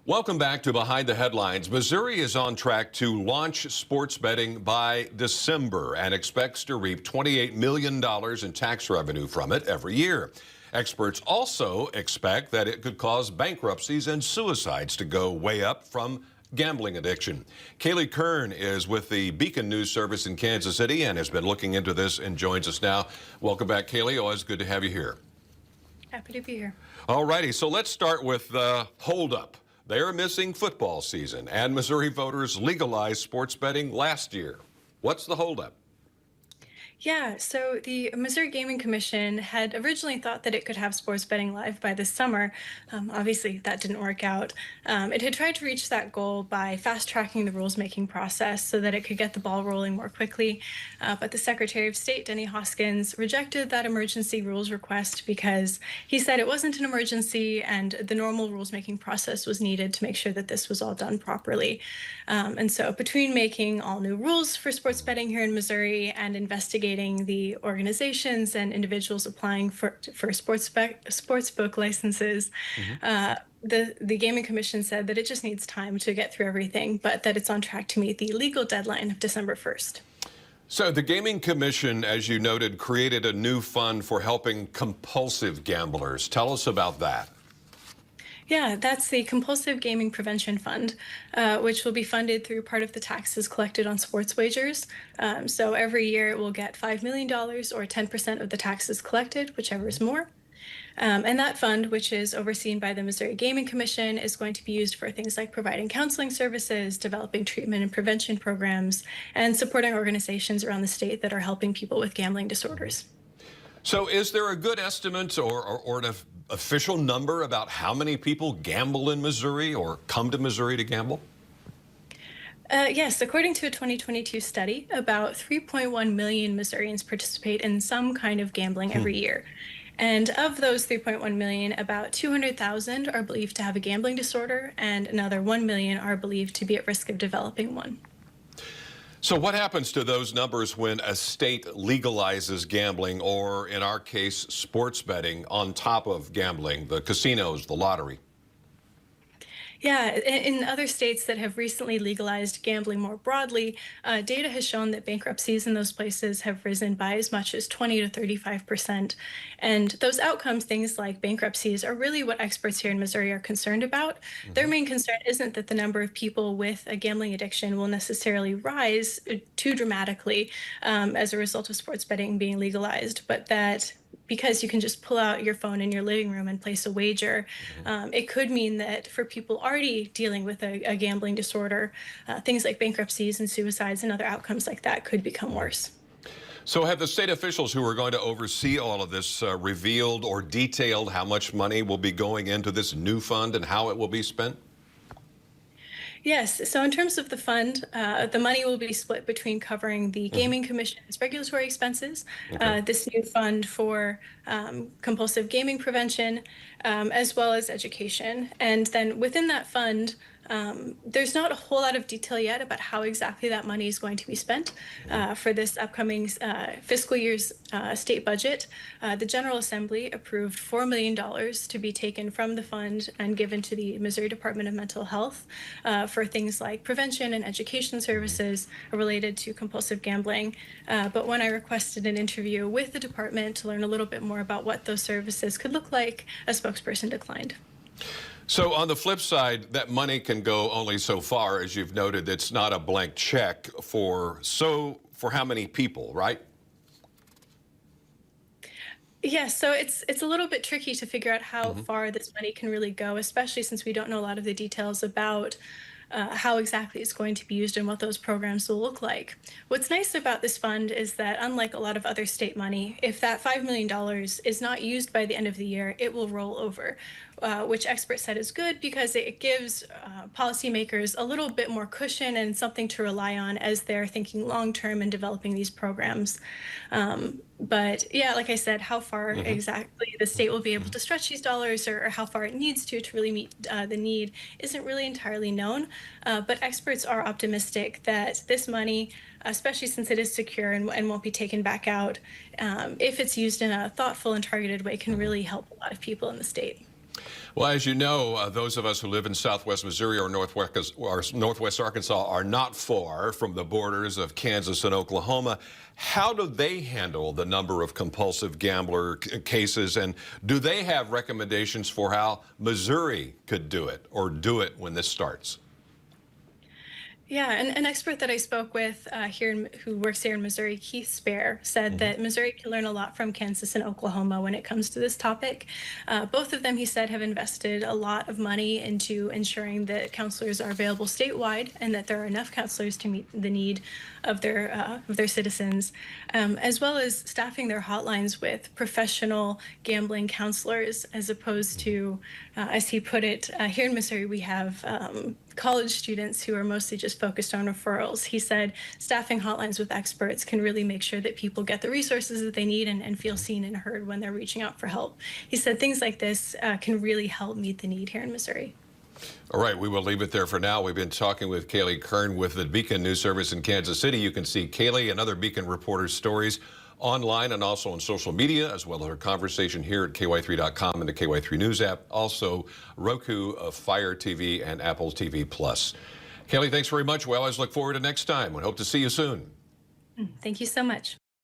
Welcome back to Behind the Headlines. Missouri is on track to launch sports betting by December and expects to reap $28 million in tax revenue from it every year. Experts also expect that it could cause bankruptcies and suicides to go way up from gambling addiction. Kaylee Kern is with the Beacon News Service in Kansas City and has been looking into this and joins us now. Welcome back, Kaylee. Always good to have you here. Happy to be here. All righty, so let's start with the holdup. They're missing football season, and Missouri voters legalized sports betting last year. What's the holdup? Yeah, so the Missouri Gaming Commission had originally thought that it could have sports betting live by this summer. Obviously, that didn't work out. It had tried to reach that goal by fast-tracking the rules-making process so that it could get the ball rolling more quickly. But the Secretary of State, Denny Hoskins, rejected that emergency rules request because he said it wasn't an emergency and the normal rules-making process was needed to make sure that this was all done properly. And so between making all new rules for sports betting here in Missouri and investigating the organizations and individuals applying for sportsbook licenses. The Gaming Commission said that it just needs time to get through everything, but that it's on track to meet the legal deadline of December 1st. So the Gaming Commission, as you noted, created a new fund for helping compulsive gamblers. Tell us about that. Yeah, that's the Compulsive Gaming Prevention Fund, which will be funded through part of the taxes collected on sports wagers. So every year it will get $5 million or 10% of the taxes collected, whichever is more. And that fund, which is overseen by the Missouri Gaming Commission, is going to be used for things like providing counseling services, developing treatment and prevention programs, and supporting organizations around the state that are helping people with gambling disorders. So is there a good estimate or an official number about how many people gamble in Missouri or come to Missouri to gamble? Yes, according to a 2022 study, about 3.1 million Missourians participate in some kind of gambling every year. And of those 3.1 million, about 200,000 are believed to have a gambling disorder, and another 1 million are believed to be at risk of developing one. So what happens to those numbers when a state legalizes gambling, or in our case, sports betting on top of gambling, the casinos, the lottery? Yeah, in other states that have recently legalized gambling more broadly, data has shown that bankruptcies in those places have risen by as much as 20 to 35%. And those outcomes, things like bankruptcies, are really what experts here in Missouri are concerned about. Their main concern isn't that the number of people with a gambling addiction will necessarily rise too dramatically as a result of sports betting being legalized, but that because you can just pull out your phone in your living room and place a wager, it could mean that for people already dealing with a gambling disorder, things like bankruptcies and suicides and other outcomes like that could become worse. So have the state officials who are going to oversee all of this revealed or detailed how much money will be going into this new fund and how it will be spent? Yes, so in terms of the fund, the money will be split between covering the Gaming Commission's regulatory expenses, this new fund for compulsive gaming prevention, as well as education. And then within that fund, there's not a whole lot of detail yet about how exactly that money is going to be spent for this upcoming fiscal year's state budget. The General Assembly approved $4 million to be taken from the fund and given to the Missouri Department of Mental Health for things like prevention and education services related to compulsive gambling. But when I requested an interview with the department to learn a little bit more about what those services could look like, a spokesperson declined. So on the flip side, that money can go only so far. As you've noted, it's not a blank check for how many people, right? Yes, so it's a little bit tricky to figure out how far this money can really go, especially since we don't know a lot of the details about how exactly it's going to be used and what those programs will look like. What's nice about this fund is that, unlike a lot of other state money, if that $5 million is not used by the end of the year, it will roll over, which experts said is good because it gives policymakers a little bit more cushion and something to rely on as they're thinking long-term and developing these programs. But yeah, like I said, how far exactly the state will be able to stretch these dollars or how far it needs to really meet the need isn't really entirely known. But experts are optimistic that this money, especially since it is secure and won't be taken back out, if it's used in a thoughtful and targeted way, can really help a lot of people in the state. Well, as you know, those of us who live in southwest Missouri or northwest Arkansas are not far from the borders of Kansas and Oklahoma. How do they handle the number of compulsive gambler cases, and do they have recommendations for how Missouri could do it or do it when this starts? Yeah, and an expert that I spoke with who works here in Missouri, Keith Spare, said that Missouri can learn a lot from Kansas and Oklahoma when it comes to this topic. Both of them, he said, have invested a lot of money into ensuring that counselors are available statewide and that there are enough counselors to meet the need of their citizens, as well as staffing their hotlines with professional gambling counselors, as opposed to, as he put it, here in Missouri we have college students who are mostly just focused on referrals. He said staffing hotlines with experts can really make sure that people get the resources that they need and feel seen and heard when they're reaching out for help. He said things like this can really help meet the need here in Missouri. All right, we will leave it there for now. We've been talking with Kaylee Kern with the Beacon News Service in Kansas City. You can see Kaylee and other Beacon reporters' stories online and also on social media, as well as our conversation here at KY3.com and the KY3 News app, also Roku, Fire TV, and Apple TV+. Kaylee, thanks very much. We always look forward to next time. We hope to see you soon. Thank you so much.